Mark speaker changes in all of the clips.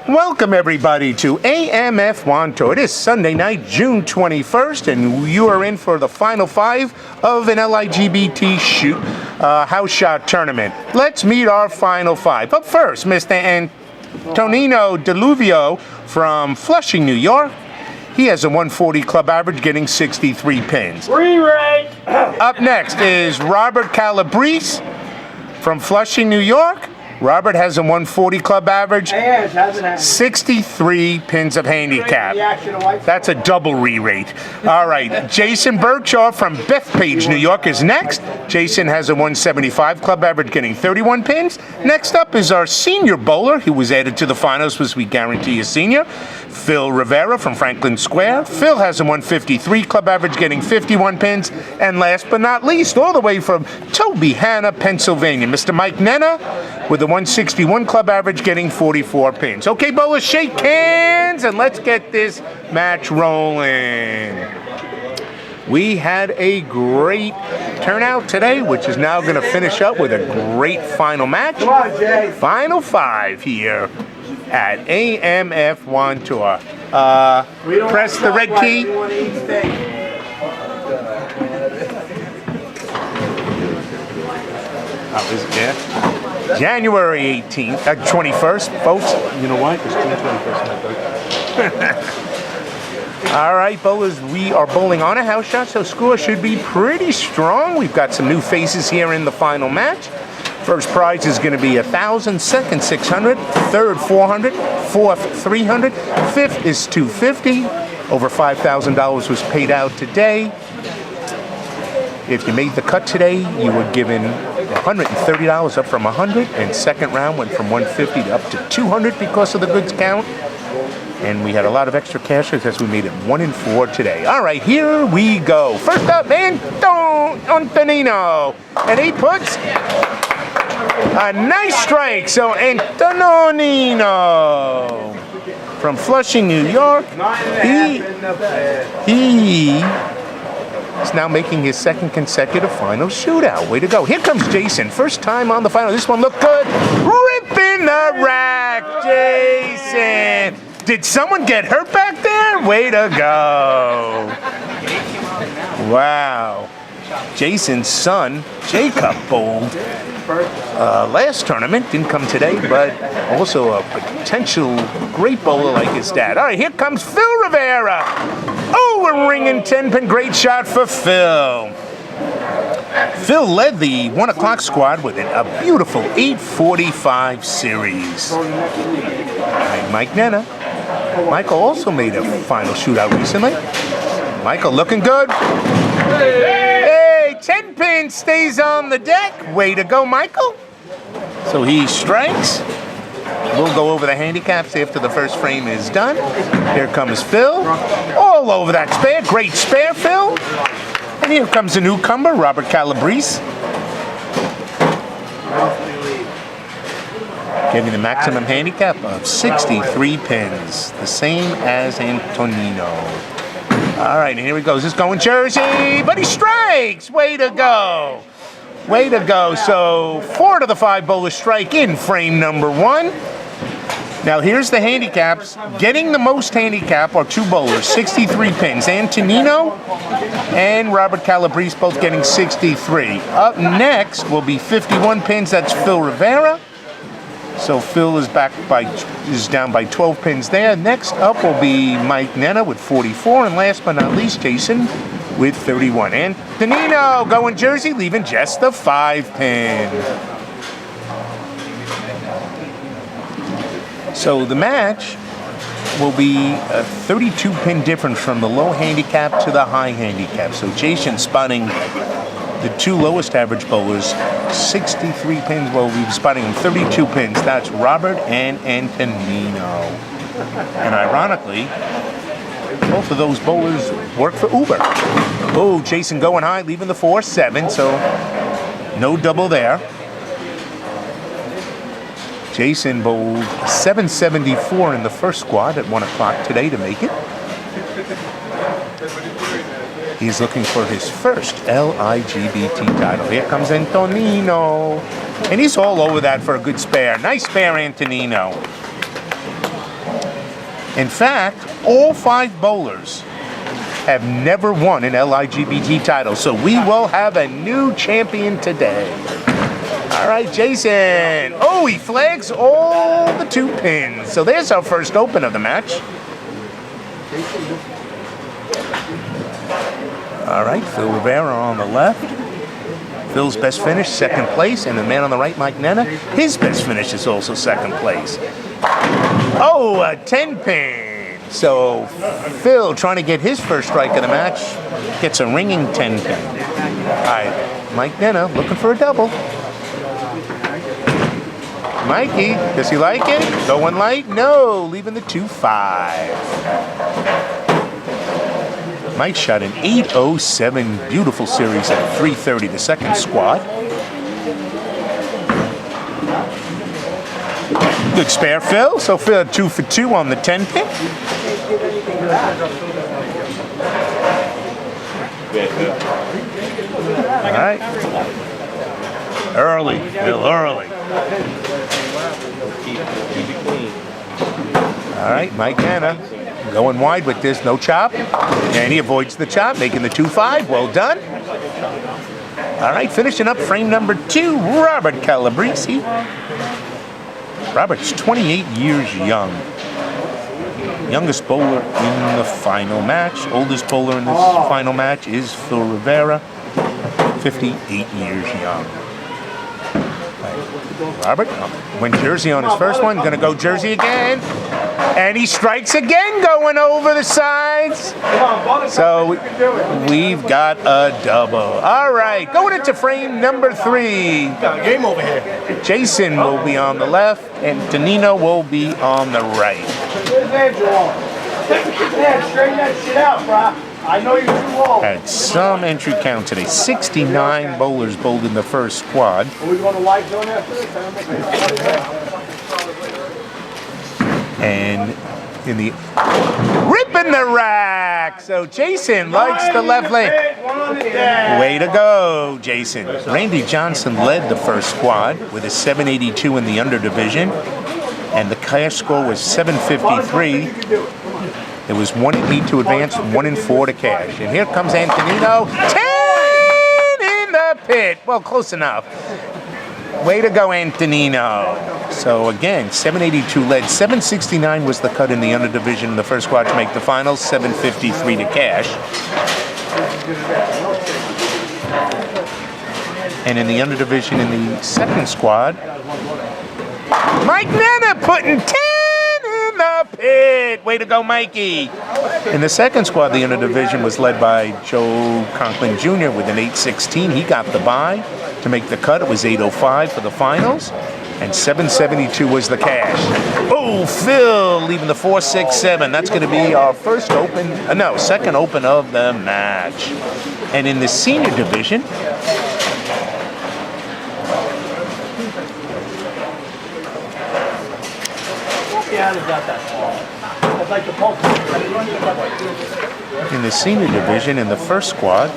Speaker 1: Welcome everybody to AMF Wantagh. It is Sunday night, June 21st, and you are in for the final five of an LGBT house shot tournament. Let's meet our final five. But first, Mr. Antonino Dilluvio from Flushing, New York. He has a 140 club average, getting 63 pins.
Speaker 2: Re-rate!
Speaker 1: Up next is Robert Calabrese from Flushing, New York. Robert has a 140 club average, 63 pins of handicap. That's a double re-rate. All right, Jason Berchoff from Bethpage, New York is next. Jason has a 175 club average, getting 31 pins. Next up is our senior bowler, who was added to the finals, was we guarantee a senior, Phil Rivera from Franklin Square. Phil has a 153 club average, getting 51 pins. And last but not least, all the way from Tobyhanna, Pennsylvania, Mr. Mike Nenna with a 161 club average, getting 44 pins. Okay, bowlers, shake hands and let's get this match rolling. We had a great turnout today, which is now going to finish up with a great final match.
Speaker 2: Come on, Jay.
Speaker 1: Final five here at AMF Wantagh. Press the red key. Oh, is it? Yeah. January 18th, 21st, folks. You know why? Because June 21st is my birthday. All right, bowlers, we are bowling on a house shot, so score should be pretty strong. We've got some new faces here in the final match. First prize is going to be 1,000, second 600, third 400, fourth 300, fifth is 250. Over $5,000 was paid out today. If you made the cut today, you were given $130 up from 100, and second round went from 150 to up to 200 because of the goods count. And we had a lot of extra cash because we made it 1 in 4 today. All right, here we go. First up, Antonino, and he puts a nice strike. So Antonino from Flushing, New York, he is now making his second consecutive final shootout. Way to go. Here comes Jason. First time on the final. This one looked good. Ripping the rack, Jason. Did someone get hurt back there? Way to go. Wow. Jason's son, Jacob, bowled last tournament. Didn't come today, but also a potential great bowler like his dad. All right, here comes Phil Rivera. Oh, a ringing 10-pin great shot for Phil. Phil led the 1 o'clock squad with a beautiful 845 series. All right, Mike Nenna. Michael also made a final shootout recently. Michael looking good. Hey, 10 pin stays on the deck. Way to go, Michael. So he strikes. We'll go over the handicaps after the first frame is done. Here comes Phil. All over that spare. Great spare, Phil. And here comes a newcomer, Robert Calabrese. Getting the maximum handicap of 63 pins. The same as Antonino. All right, and here he goes. This is going Jersey, but he strikes. Way to go. Way to go. So 4 to the 5 bowlers strike in frame number 1. Now here's the handicaps. Getting the most handicap are 2 bowlers, 63 pins. Antonino and Robert Calabrese both getting 63. Up next will be 51 pins. That's Phil Rivera. So Phil is down by 12 pins there. Next up will be Mike Nenna with 44, and last but not least, Jason with 31. Antonino going Jersey, leaving just the 5 pin. So the match will be a 32 pin difference from the low handicap to the high handicap. So Jason spotting the 2 lowest average bowlers, 63 pins, well, we've spotting them 32 pins. That's Robert and Antonino. And ironically, both of those bowlers work for Uber. Oh, Jason going high, leaving the 4-7, so no double there. Jason bowled 774 in the first squad at 1 o'clock today to make it. He's looking for his first LIGBT title. Here comes Antonino. And he's all over that for a good spare. Nice spare, Antonino. In fact, all 5 bowlers have never won an LIGBT title, so we will have a new champion today. All right, Jason. Oh, he flags all the 2 pins. So there's our first open of the match. All right, Phil Rivera on the left. Phil's best finish, 2nd place, and the man on the right, Mike Nenna, his best finish is also 2nd place. Oh, a 10-pin. So Phil, trying to get his first strike of the match, gets a ringing 10-pin. All right, Mike Nenna looking for a double. Mikey, does he like it? Going light? No, leaving the 2-5. Mike shot an 807 beautiful series at 330, the 2nd squad. Good spare, Phil. So Phil 2 for 2 on the 10-pin. All right. Early, Phil, early. All right, Mike Nenna going wide with this, no chop. And he avoids the chop, making the 2-5. Well done. All right, finishing up frame number 2, Robert Calabrese. Robert's 28 years young. Youngest bowler in the final match. Oldest bowler in this final match is Phil Rivera, 58 years young. Robert went Jersey on his first one. Going to go Jersey again. And he strikes again, going over the sides. So we've got a double. All right, going into frame number 3.
Speaker 2: Got a game over here.
Speaker 1: Jason will be on the left, and Antonino will be on the right.
Speaker 2: Straighten that shit out, brah. I know you're too low.
Speaker 1: Had some entry count today. 69 bowlers bowled in the first squad.
Speaker 2: Are we going to live zone after this?
Speaker 1: And in the ripping the rack. So Jason likes the left lane. Way to go, Jason. Randy Johnson led the first squad with a 782 in the under division, and the cash score was 753. It was 1-8 to advance, 1-4 to cash. And here comes Antonino. 10 in the pit. Well, close enough. Way to go, Antonino. So again, 782 led. 769 was the cut in the under division in the first squad to make the finals. 753 to cash. And in the under division in the second squad, Mike Nenna putting 10 in the pit. Way to go, Mikey. In the second squad, the under division was led by Joe Conklin Jr. with an 816. He got the bye to make the cut. It was 805 for the finals, and 772 was the cash. Oh, Phil leaving the 467. That's going to be our first open, second open of the match. And in the senior division, in the first squad,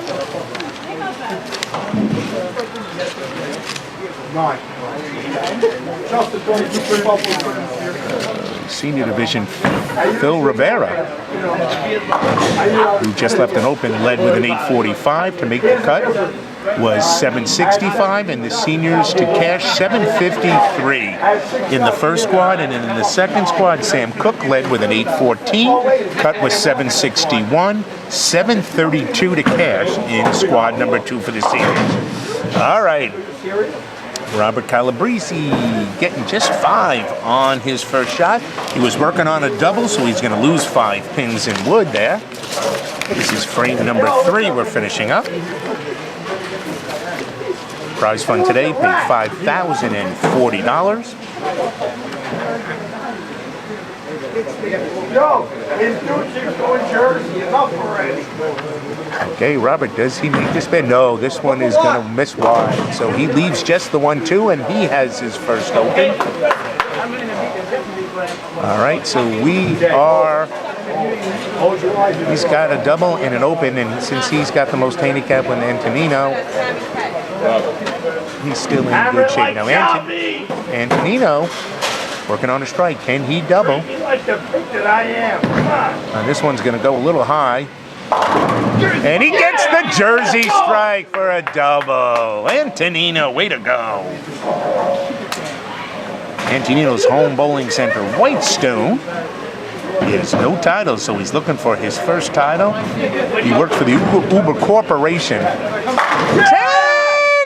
Speaker 1: senior division, Phil Rivera, who just left an open, led with an 845 to make the cut, was 765, and the seniors to cash 753 in the first squad. And in the second squad, Sam Cook led with an 814, cut was 761, 732 to cash in squad number 2 for the seniors. All right, Robert Calabrese getting just 5 on his first shot. He was working on a double, so he's going to lose 5 pins in wood there. This is frame number 3 we're finishing up. Prize fund today paid $5,040. Okay, Robert, does he make this bid? No, this one is going to miss wide. So he leaves just the 1-2, and he has his first open. All right, so he's got a double and an open, and since he's got the most handicap with Antonino, he's still in good shape. Now, Antonino Working on a strike. Can he double?
Speaker 2: You like the pick that I am. Come on.
Speaker 1: This one's going to go a little high. And he gets the Jersey strike for a double. Antonino, way to go. Antonino's home bowling center, Whitestone. He has no titles, so he's looking for his first title. He worked for the Uber Corporation. 10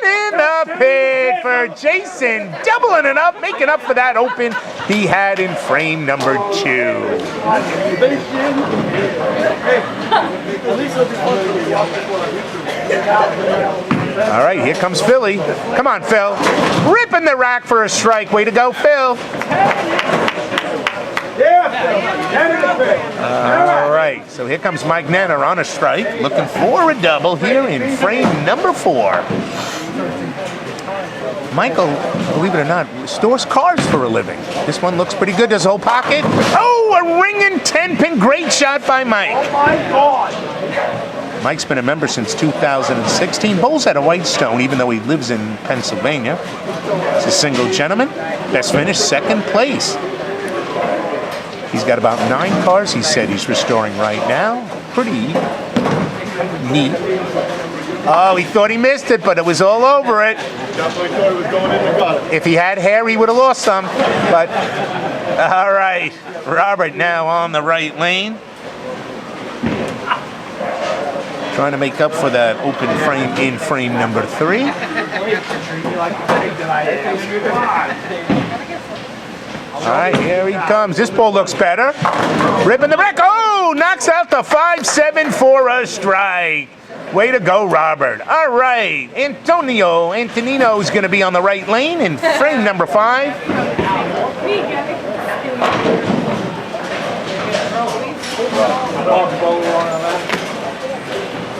Speaker 1: in the pit for Jason, doubling it up, making up for that open he had in frame number 2. All right, here comes Philly. Come on, Phil. Ripping the rack for a strike. Way to go, Phil. All right, so here comes Mike Nenna on a strike, looking for a double here in frame number 4. Michael, believe it or not, stores cars for a living. This one looks pretty good. Does whole pocket. Oh, a ringing 10-pin. Great shot by Mike.
Speaker 2: Oh, my God.
Speaker 1: Mike's been a member since 2016. Bowls at a Whitestone, even though he lives in Pennsylvania. He's a single gentleman. Best finish, 2nd place. He's got about 9 cars, he said, he's restoring right now. Pretty neat. Oh, he thought he missed it, but it was all over it. If he had hair, he would have lost some. But, all right. Robert now on the right lane. Trying to make up for that open frame in frame number 3. All right, here he comes. This ball looks better. Ripping the rack. Oh, knocks out the 5-7 for a strike. Way to go, Robert. All right, Antonino's going to be on the right lane in frame number 5.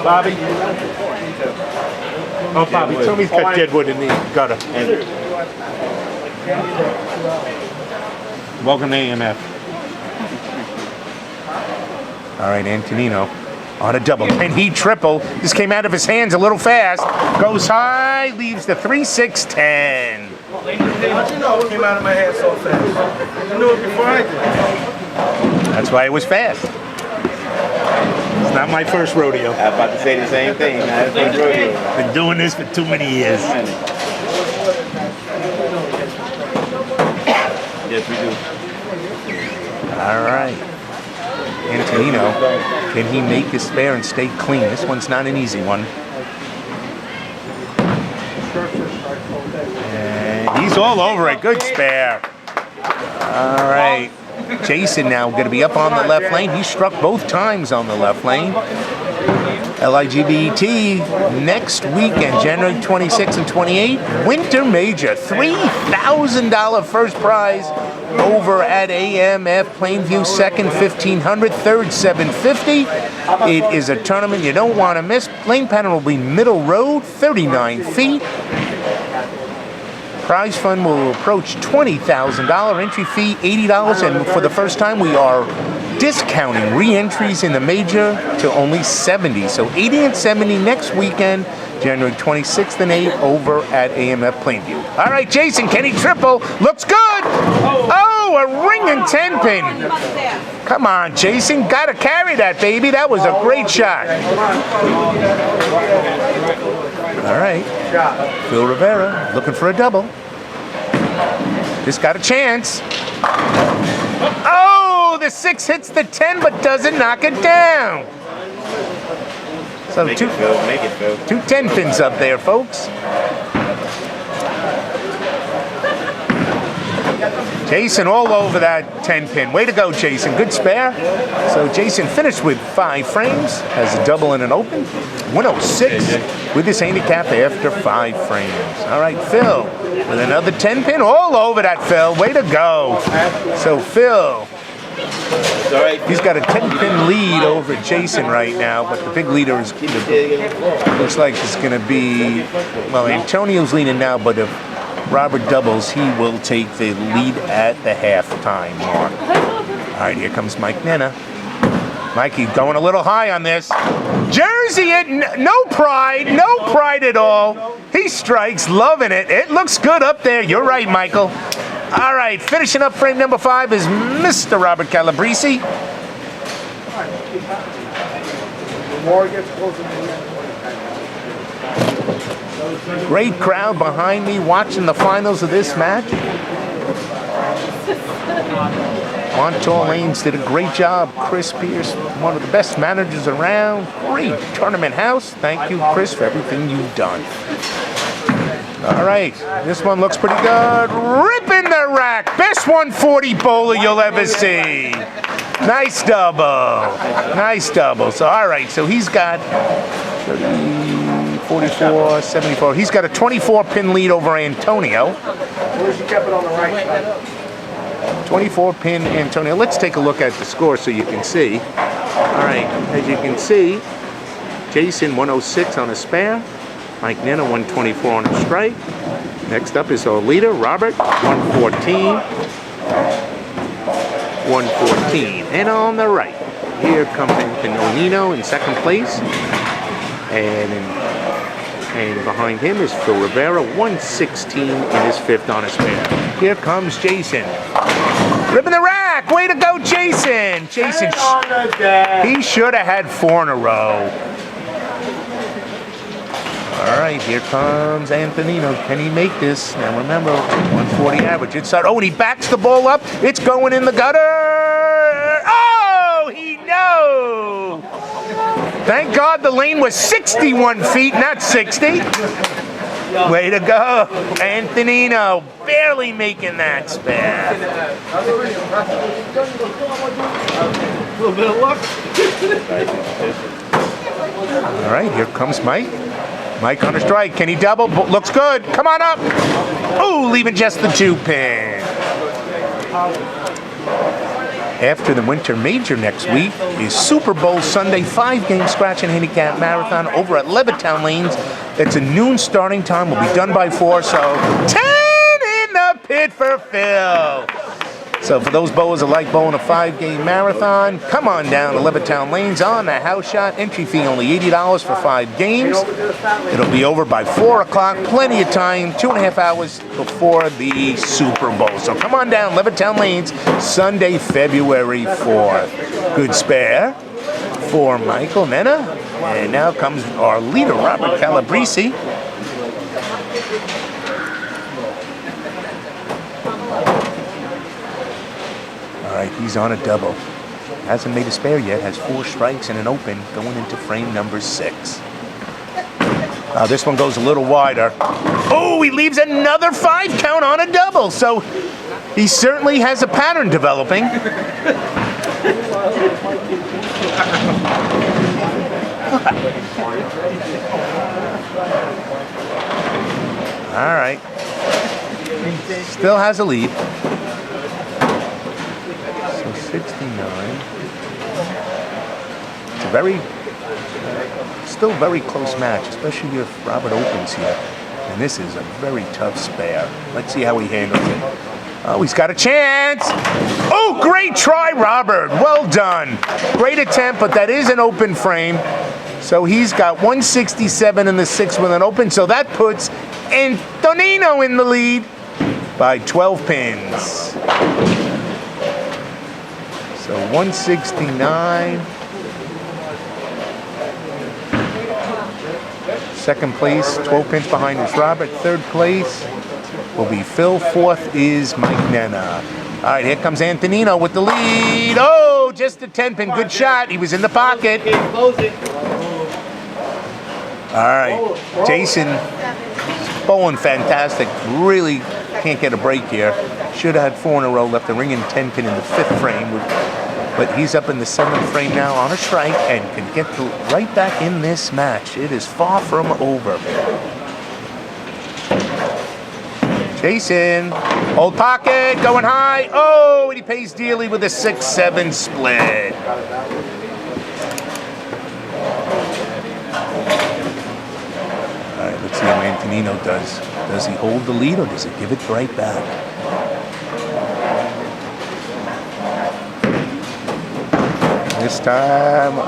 Speaker 1: Bobby. Oh, Bobby, tell me he's got deadwood in the gutter. Welcome to AMF. All right, Antonino on a double. Can he triple? This came out of his hands a little fast. Goes high, leaves the 3-6-10.
Speaker 2: How'd you know it came out of my hand so fast? I knew it before I did.
Speaker 1: That's why it was fast. It's not my first rodeo.
Speaker 3: I was about to say the same thing. Not his first rodeo.
Speaker 1: Been doing this for too many years.
Speaker 3: Yes, we do.
Speaker 1: All right. Antonino, can he make his spare and stay clean? This one's not an easy one. And he's all over it. Good spare. All right. Jason now going to be up on the left lane. He struck both times on the left lane. LIGBT next weekend, January 26 and 28. Winter Major, $3,000 first prize over at AMF Plainview. Second, $1,500. Third, $750. It is a tournament you don't want to miss. Lane pattern will be middle road, 39 feet. Prize fund will approach $20,000. Entry fee, $80. And for the first time, we are discounting re-entries in the major to only 70. So 80 and 70 next weekend, January 26th and 8th over at AMF Plainview. All right, Jason, can he triple? Looks good. Oh, a ringing 10-pin. Come on, Jason. Got to carry that, baby. That was a great shot. All right. Phil Rivera looking for a double. This got a chance. Oh, the 6 hits the 10 but doesn't knock it down. So
Speaker 3: Make
Speaker 1: two
Speaker 3: it, Phil. Make it, Phil.
Speaker 1: 2 10-pins up there, folks. Jason all over that 10-pin. Way to go, Jason. Good spare. So Jason finished with 5 frames, has a double and an open. 106 with his handicap after 5 frames. All right, Phil with another 10-pin. All over that, Phil. Way to go. So Phil, he's got a 10-pin lead over Jason right now, but the big leader is looks like it's going to be, well, Antonio's leading now, but if Robert doubles, he will take the lead at the halftime mark. All right, here comes Mike Nenna. Mikey going a little high on this. Jersey it, no pride at all. He strikes, loving it. It looks good up there. You're right, Michael. All right, finishing up frame number 5 is Mr. Robert Calabrese.
Speaker 2: The more it gets closer to the end.
Speaker 1: Great crowd behind me watching the finals of this match. Wantagh Lanes did a great job. Chris Pierce, one of the best managers around. Great tournament house. Thank you, Chris, for everything you've done. All right, this one looks pretty good. Ripping the rack. Best 140 bowler you'll ever see. Nice double. Nice double. So, all right, so he's got 30, 44, 74. He's got a 24-pin lead over Antonio.
Speaker 2: Where's you kept it on the right side?
Speaker 1: 24-pin Antonio. Let's take a look at the score so you can see. All right, as you can see, Jason 106 on a spare. Mike Nenna 124 on a strike. Next up is our leader, Robert, 114. 114. And on the right, here comes Antonino in second place. And behind him is Phil Rivera, 116 in his 5th on a spare. Here comes Jason. Ripping the rack! Way to go, Jason! Jason, he should have had 4 in a row. All right, here comes Antonino. Can he make this? Now remember, 140 average. Inside. Oh, and he backs the ball up. It's going in the gutter. Oh, he no! Thank God the lane was 61 feet, not 60. Way to go, Antonino. Barely making that spare.
Speaker 2: A little bit of luck.
Speaker 1: All right, here comes Mike. Mike on a strike. Can he double? Looks good. Come on up. Oh, leaving just the 2-pin. After the Winter Major next week is Super Bowl Sunday 5-game scratch and handicap marathon over at Levittown Lanes. It's a noon starting time. We'll be done by 4, so 10 in the pit for Phil. So for those bowlers that like bowling a 5-game marathon, come on down to Levittown Lanes on the house shot. Entry fee only $80 for 5 games. It'll be over by 4 o'clock. Plenty of time, 2.5 hours before the Super Bowl. So come on down, Levittown Lanes, Sunday, February 4th. Good spare for Michael Nenna. And now comes our leader, Robert Calabrese. All right, he's on a double. Hasn't made a spare yet, has 4 strikes and an open going into frame number 6. This one goes a little wider. Oh, he leaves another 5 count on a double. So he certainly has a pattern developing. All right. Still has a lead. 69. It's a still very close match, especially if Robert opens here. And this is a very tough spare. Let's see how he handles it. Oh, he's got a chance. Oh, great try, Robert. Well done. Great attempt, but that is an open frame. So he's got 167 in the 6th with an open. So that puts Antonino in the lead by 12 pins. So 169. Second place, 12 pins behind is Robert. Third place will be Phil. 4th is Mike Nenna. All right, here comes Antonino with the lead. Oh, just a 10-pin. Good shot. He was in the pocket. All right, Jason bowling fantastic. Really can't get a break here. Should have had 4 in a row, left the ring in 10-pin in the 5th frame. But he's up in the 7th frame now on a strike and can get right back in this match. It is far from over. Jason, old pocket, going high. Oh, and he pays dearly with a 6-7 split. All right, let's see how Antonino does. Does he hold the lead or does he give it right back? This time,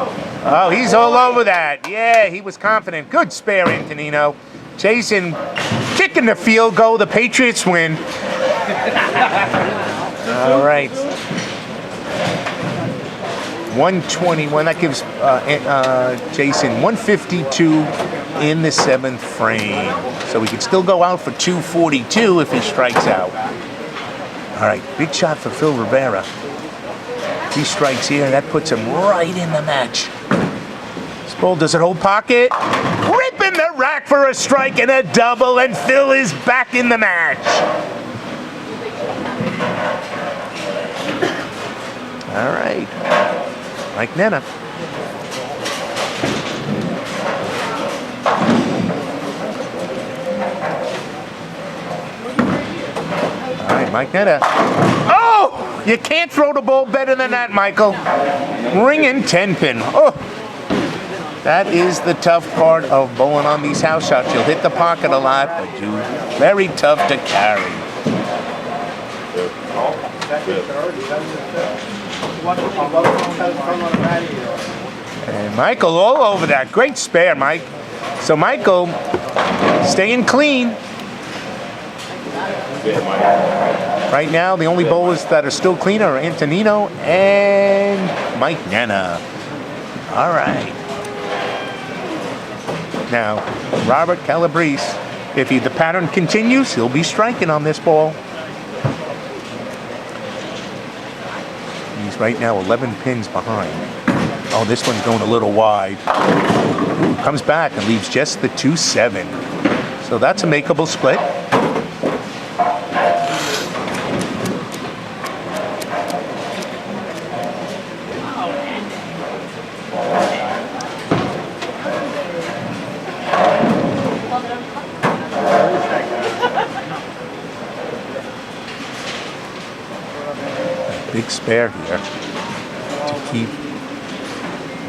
Speaker 1: oh, he's all over that. Yeah, he was confident. Good spare, Antonino. Jason kicking the field goal. The Patriots win. All right. 121. That gives Jason 152 in the 7th frame. So we could still go out for 242 if he strikes out. All right, big shot for Phil Rivera. If he strikes here, that puts him right in the match. Sproul does it hold pocket. Ripping the rack for a strike and a double, and Phil is back in the match. All right. Mike Nenna. All right, Mike Nenna. Oh! You can't throw the ball better than that, Michael. Ringing 10-pin. Oh! That is the tough part of bowling on these house shots. You'll hit the pocket a lot, but you're very tough to carry. And Michael all over that. Great spare, Mike. So Michael staying clean. Right now, the only bowlers that are still clean are Antonino and Mike Nenna. All right. Now, Robert Calabrese, if the pattern continues, he'll be striking on this ball. He's right now 11 pins behind. Oh, this one's going a little wide. Ooh, comes back and leaves just the 2-7. So that's a makeable split. Big spare here to keep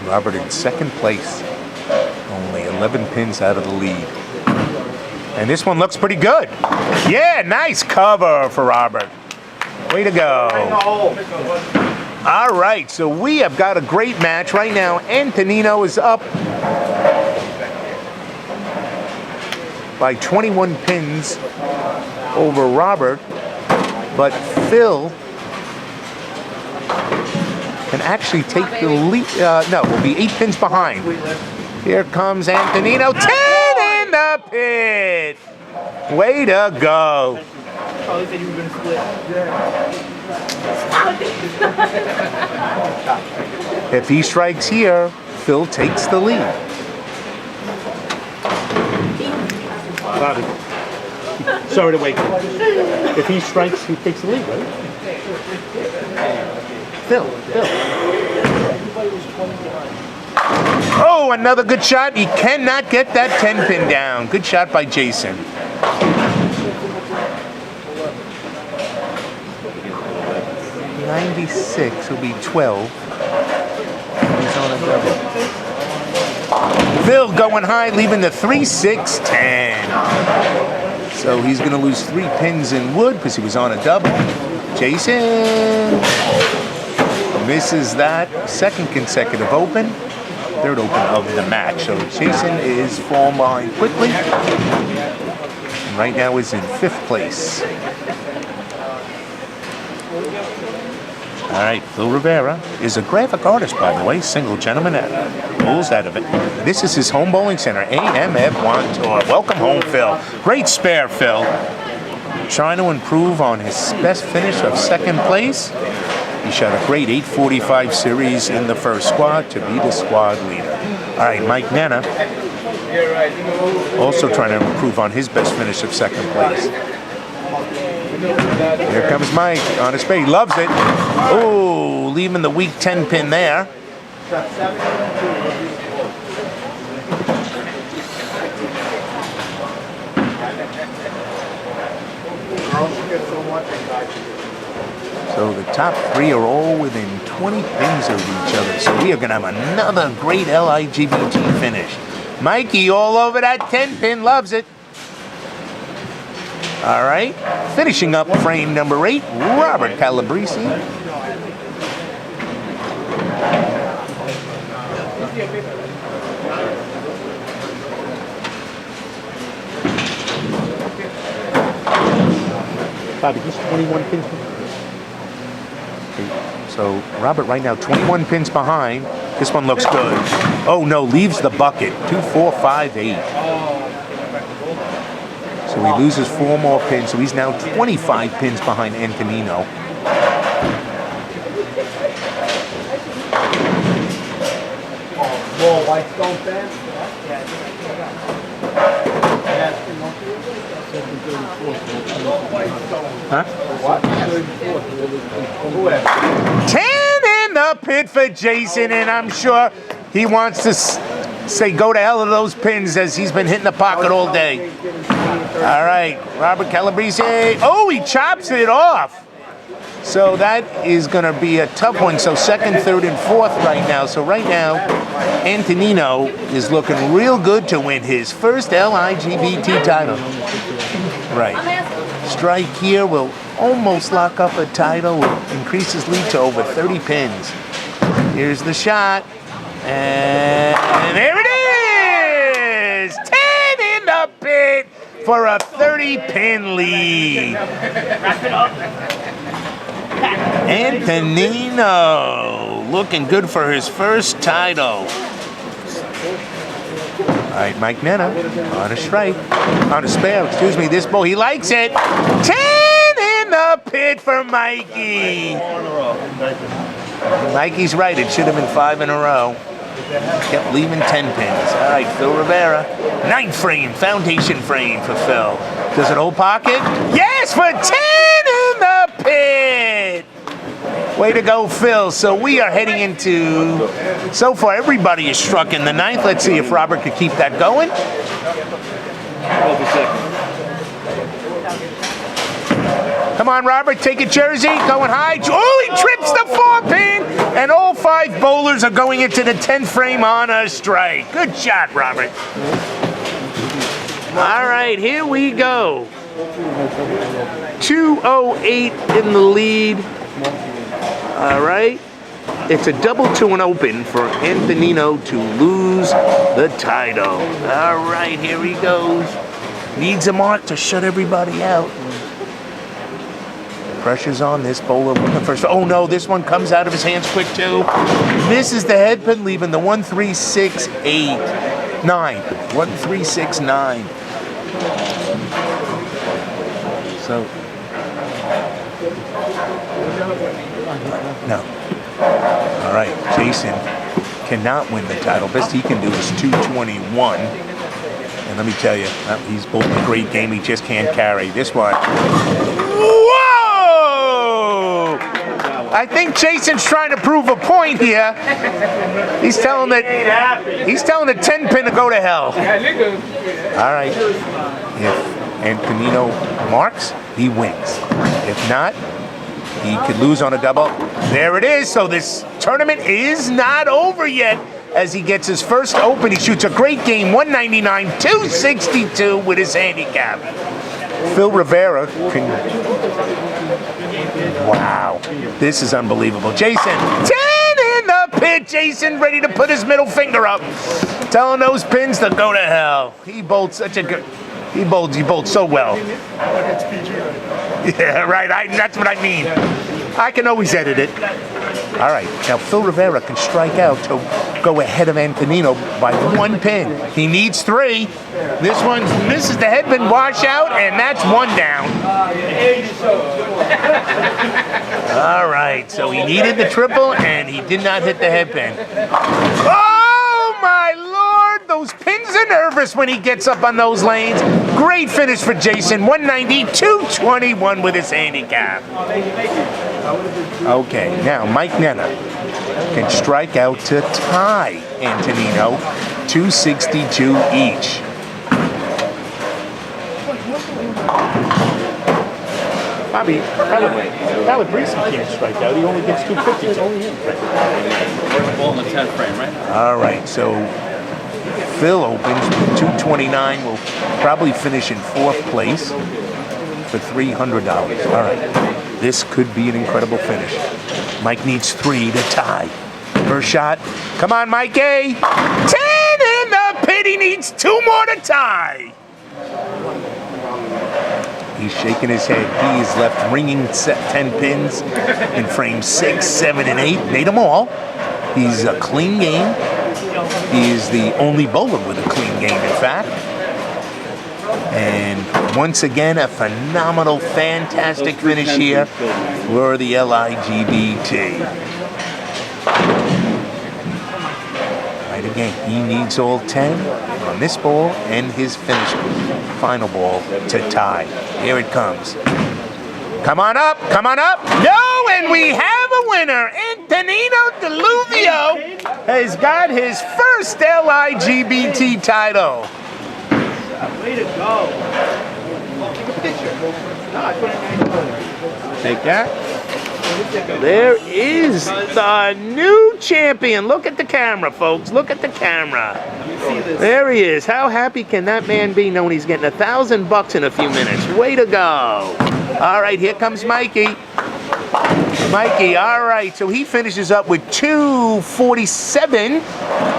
Speaker 1: Robert in 2nd place. Only 11 pins out of the lead. And this one looks pretty good. Yeah, nice cover for Robert. Way to go. All right, so we have got a great match right now. Antonino is up by 21 pins over Robert, but Phil can actually take the lead. No, will be 8 pins behind. Here comes Antonino. 10 in the pit. Way to go. If he strikes here, Phil takes the lead. Bobby, sorry to wake you. If he strikes, he takes the lead, right? Phil. Oh, another good shot. He cannot get that 10-pin down. Good shot by Jason. $96 will be 12. He's on a double. Phil going high, leaving the 3-6-10. So he's going to lose 3 pins in wood because he was on a double. Jason misses that 2nd consecutive open, 3rd open of the match. So Jason is falling behind quickly, and right now is in 5th place. All right, Phil Rivera is a graphic artist, by the way, single gentleman that bowls out of it. This is his home bowling center, AMF Wantagh. Welcome home, Phil. Great spare, Phil. Trying to improve on his best finish of 2nd place. He shot a great 845 series in the 1st squad to be the squad leader. All right, Mike Nenna also trying to improve on his best finish of 2nd place. Here comes Mike on his spade. He loves it. Oh, leaving the weak 10-pin there. So the top 3 are all within 20 pins of each other. So we are going to have another great LIGBT finish. Mikey all over that 10-pin, loves it. All right, finishing up frame number 8, Robert Calabrese.
Speaker 4: Bobby, he's 21 pins.
Speaker 1: So Robert right now 21 pins behind. This one looks good. Oh no, leaves the bucket. 2, 4, 5, 8. So he loses 4 more pins. So he's now 25 pins behind Antonino.
Speaker 4: More White Stone fans?
Speaker 1: Huh? 10 in the pit for Jason, and I'm sure he wants to say go to hell to those pins as he's been hitting the pocket all day. All right, Robert Calabrese. Oh, he chops it off. So that is going to be a tough one. So second, third, and fourth right now. So right now, Antonino is looking real good to win his first LIGBT title. Right. Strike here will almost lock up a title, will increase his lead to over 30 pins. Here's the shot. And there it is! 10 in the pit for a 30-pin lead. Antonino looking good for his first title. All right, Mike Nenna on a strike, on a spare, excuse me, this ball, he likes it. 10 in the pit for Mikey. Mikey's right, it should have been 5 in a row. Kept leaving 10 pins. All right, Phil Rivera, 9th frame, foundation frame for Phil. Does it hold pocket? Yes, for 10 in the pit. Way to go, Phil. So we are heading into, so far everybody is struck in the 9th. Let's see if Robert could keep that going. Come on, Robert, take a jersey, going high. Oh, he trips the 4-pin, and all 5 bowlers are going into the 10th frame on a strike. Good shot, Robert. All right, here we go. 208 in the lead. All right. It's a double to an open for Antonino to lose the title. All right, here he goes. Needs a mark to shut everybody out. Pressure's on this bowler looking first. Oh no, this one comes out of his hands quick too. Misses the headpin, leaving the 1, 3, 6, 8, 9. 1, 3, 6, 9. So. No. All right, Jason cannot win the title. Best he can do is 221. And let me tell you, he's bowling a great game. He just can't carry this one. Whoa! I think Jason's trying to prove a point here. He's telling the 10-pin to go to hell. All right. If Antonino marks, he wins. If not, he could lose on a double. There it is. So this tournament is not over yet as he gets his first open. He shoots a great game, 199, 262 with his handicap. Phil Rivera can... Wow. This is unbelievable. Jason, 10 in the pit. Jason ready to put his middle finger up, telling those pins to go to hell. He bowled such a good... He bowled so well. Yeah, right. That's what I mean. I can always edit it. All right. Now, Phil Rivera can strike out to go ahead of Antonino by 1 pin. He needs 3. This one misses the headpin washout, and that's 1 down. All right. So he needed the triple, and he did not hit the headpin. Oh, my Lord. Those pins are nervous when he gets up on those lanes. Great finish for Jason. 190, 221 with his handicap. Okay, now Mike Nenna can strike out to tie Antonino, 262 each. Bobby, Calabrese can't strike out. He only gets 250. It's only him.
Speaker 5: Ball in the 10th frame, right?
Speaker 1: All right, so Phil opens with 229. Will probably finish in 4th place for $300. All right, this could be an incredible finish. Mike needs 3 to tie. First shot. Come on, Mikey. 10 in the pit. He needs 2 more to tie. He's shaking his head. He is left ringing 10 pins in frames 6, 7, and 8. Made them all. He's a clean game. He is the only bowler with a clean game, in fact. And once again, a phenomenal, fantastic finish here for the LIGBT. Right again, he needs all 10 on this ball and his final ball to tie. Here it comes. Come on up, come on up. No, and we have a winner. Antonino Dilluvio has got his first LIGBT title.
Speaker 2: Way to go.
Speaker 1: Take that. There is the new champion. Look at the camera, folks. Look at the camera. There he is. How happy can that man be knowing he's getting $1,000 in a few minutes? Way to go. All right, here comes Mikey. Mikey, all right, so he finishes up with 247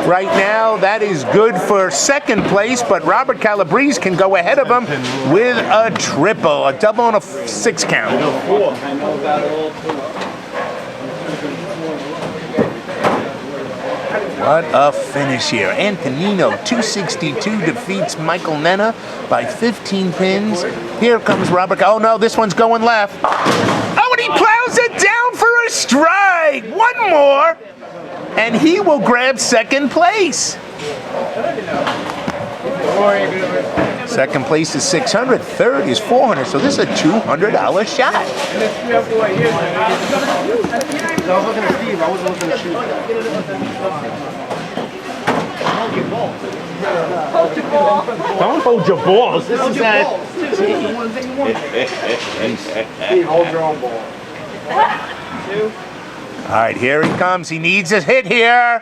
Speaker 1: right now. That is good for second place, but Robert Calabrese can go ahead of him with a triple, a double and a 6 count. What a finish here. Antonino, 262, defeats Michael Nenna by 15 pins. Here comes Robert. Oh, no, this one's going left. Oh, and he plows it down for a strike. One more, and he will grab second place. Second place is 600. Third is 400. So this is a $200 shot.
Speaker 2: I was looking at Steve. I wasn't looking at Steve.
Speaker 1: Don't hold your balls. This is that.
Speaker 2: Steve, hold your own ball.
Speaker 1: All right, here he comes. He needs a hit here.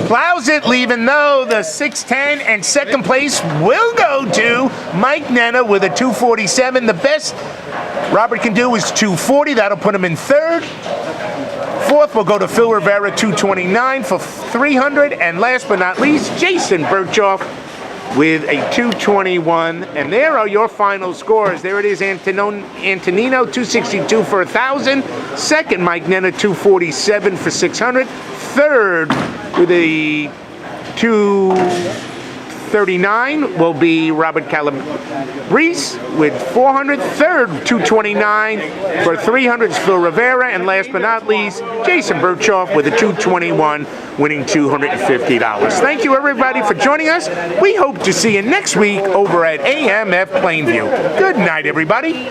Speaker 1: Plows it, leaving though the 610, and second place will go to Mike Nenna with a 247. The best Robert can do is 240. That'll put him in third. Fourth will go to Phil Rivera, 229 for 300. And last but not least, Jason Berchoff with a 221. And there are your final scores. There it is, Antonino, 262 for 1,000. Second, Mike Nenna, 247 for 600. Third, with a 239 will be Robert Calabrese with 400. Third, 229 for 300 is Phil Rivera. And last but not least, Jason Berchoff with a 221, winning $250. Thank you, everybody, for joining us. We hope to see you next week over at AMF Plainview. Good night, everybody.